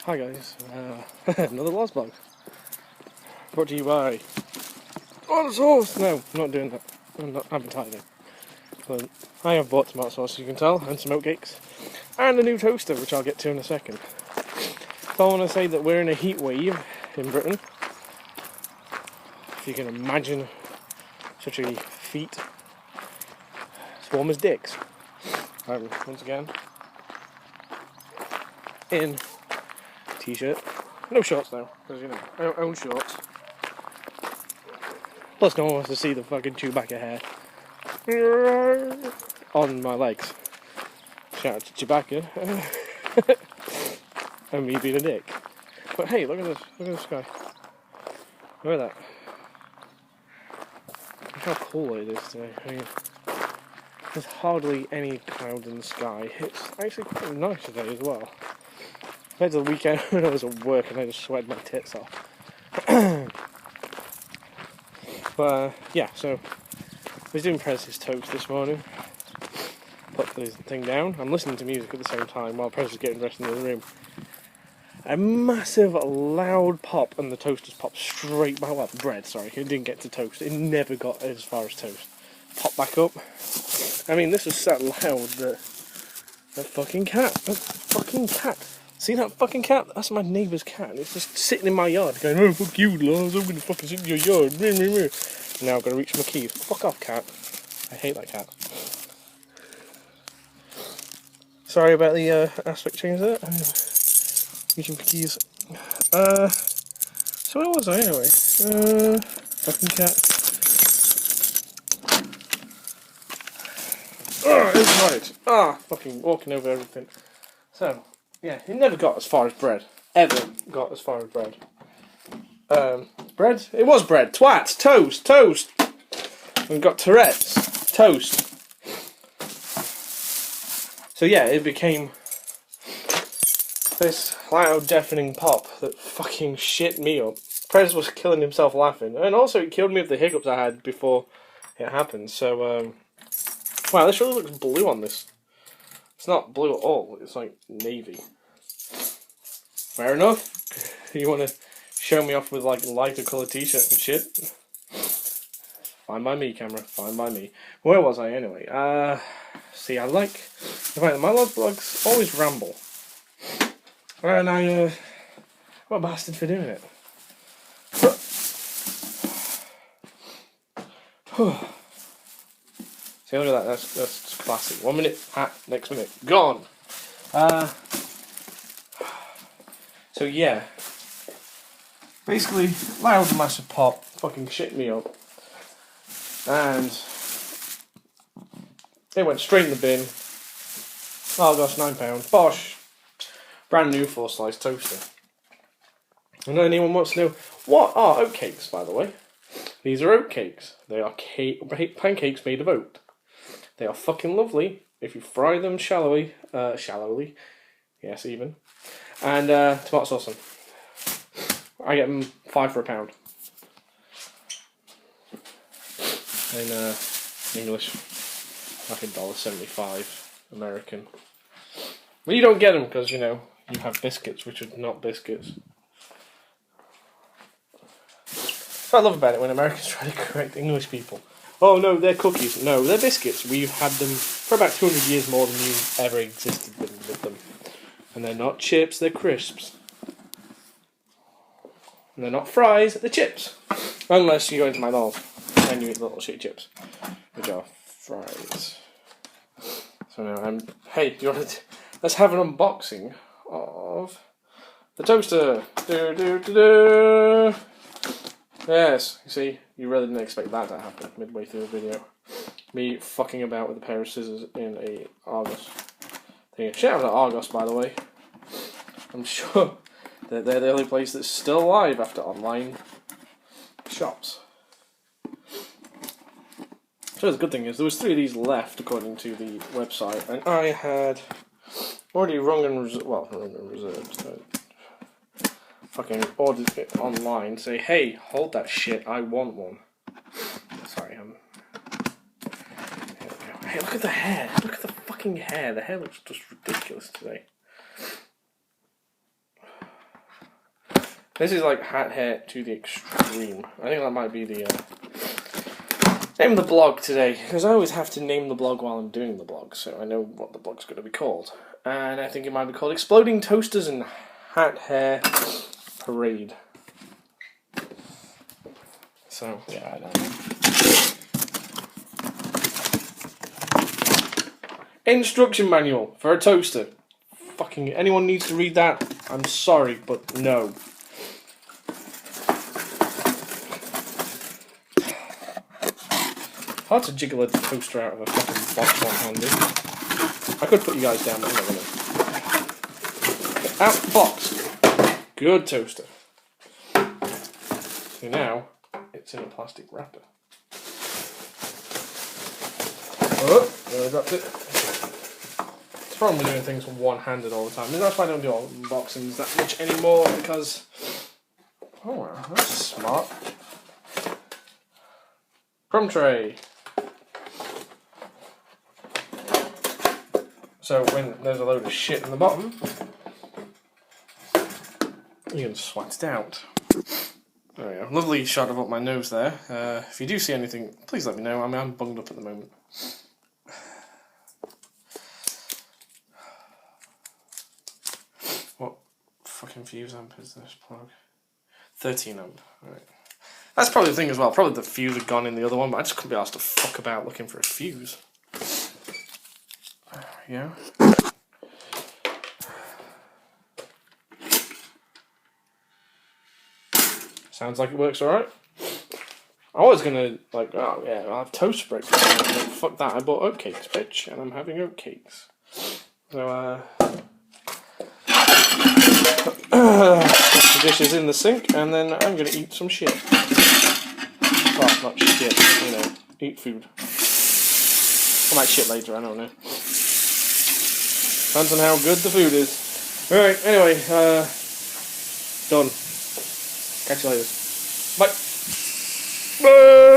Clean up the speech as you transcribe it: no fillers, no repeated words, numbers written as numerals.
Hi guys, another Lost Blog. Brought to you by tomato sauce. No, I'm not doing that. I'm not advertising. But I have bought tomato sauce, as you can tell, and some oatcakes, and a new toaster, which I'll get to in a second. So I want to say that we're in a heat wave in Britain. If you can imagine such a feat, as warm as dicks. Once again, in t-shirt, no shorts though, because you know I don't own shorts. Plus, no one wants to see the fucking Chewbacca hair on my legs. Shout out to Chewbacca and me being a dick. But hey, look at this! Look at this guy. Look at that. Look how cool it is today. I mean, there's hardly any cloud in the sky. It's actually quite nice today as well. Compared to the weekend when I was at work and I just sweated my tits off. But yeah, so I was doing Prez's toast this morning. Put the thing down. I'm listening to music at the same time while Prez is getting dressed in the other room. A massive, loud pop, and the toasters popped straight back. Well, bread, sorry. It didn't get to toast. It never got as far as toast. Popped back up. I mean, this was so loud that that fucking cat. See that fucking cat? That's my neighbour's cat. It's just sitting in my yard going, oh, fuck you, Lars. I'm going to fucking sit in your yard. And now I've got to reach my keys. Fuck off, cat. I hate that cat. Sorry about the aspect change there. Reaching for keys. So where was I anyway? Fucking cat. Oh, it's right. Fucking walking over everything. So, yeah, it never got as far as bread. Ever got as far as bread. Bread? It was bread. Twat! Toast! We've got Tourette's. Toast. So yeah, it became this loud, deafening pop that fucking shit me up. Prez was killing himself laughing, and also it killed me with the hiccups I had before it happened. So, wow, this really looks blue on this. It's not blue at all. It's like navy. Fair enough. You want to show me off with like lighter colour t-shirts and shit? Fine by me, camera. Fine by me. Where was I anyway? See, I like the fact that my Lost Blogs always ramble. And I'm a bastard for doing it. See, look at that. That's classic. 1 minute hat, next minute gone. So yeah, basically loud, massive pop, fucking shit me up, and it went straight in the bin. Oh gosh, £9. Bosh. Brand new 4-slice toaster. And anyone wants to know what are oatcakes, by the way? These are oatcakes. They are pancakes made of oat. They are fucking lovely if you fry them shallowly, yes, even, and tomato sauce them. I get them 5 for £1. In English, like $1.75 American. But you don't get them because, you know, you have biscuits which are not biscuits. That's what I love about it when Americans try to correct English people. Oh no, they're cookies. No, they're biscuits. We've had them for about 200 years more than you ever existed with them. And they're not chips, they're crisps. And they're not fries, they're chips. Unless you go into McDonald's and you eat little shitty chips, which are fries. So now hey, do you want to... Let's have an unboxing of the toaster. Yes, you see, you really didn't expect that to happen midway through the video. Me fucking about with a pair of scissors in a Argos thing. Shout out to Argos, by the way. I'm sure that they're the only place that's still alive after online shops. So the good thing is there was 3 of these left according to the website, and I had already rung and reserved. Fucking ordered it online. Say, hey, hold that shit. I want one. Sorry, Hey, look at the hair. Look at the fucking hair. The hair looks just ridiculous today. This is like hat hair to the extreme. I think that might be the name of the blog today, because I always have to name the blog while I'm doing the blog, so I know what the blog's going to be called. And I think it might be called Exploding Toasters and Hat Hair Parade. So, yeah, I don't know. Instruction manual for a toaster. Fucking anyone needs to read that? I'm sorry, but no. Hard to jiggle a toaster out of a fucking box one-handed. I could put you guys down, but I'm not gonna. Out the box. Good toaster. So now, it's in a plastic wrapper. Oh, I dropped it. It's the problem with doing things one-handed all the time. That's why I don't do unboxings that much anymore, because... Oh wow, that's smart. Crumb tray. So when there's a load of shit in the bottom, you can swat it out. There we go. Lovely shot of up my nose there. If you do see anything, please let me know. I mean, I'm bunged up at the moment. What fucking fuse amp is this plug? 13 amp. Right. That's probably the thing as well. Probably the fuse had gone in the other one, but I just couldn't be asked to fuck about looking for a fuse. Yeah. Sounds like it works alright. I was gonna, like, oh yeah, I'll have toast break. Fuck that, I bought oatcakes, bitch, and I'm having oatcakes. So, the dish is in the sink, and then I'm gonna eat some shit. Well, not shit, you know, eat food. I might shit later, I don't know. Depends on how good the food is. Alright, anyway, done. Catch you later. Bye. Bye.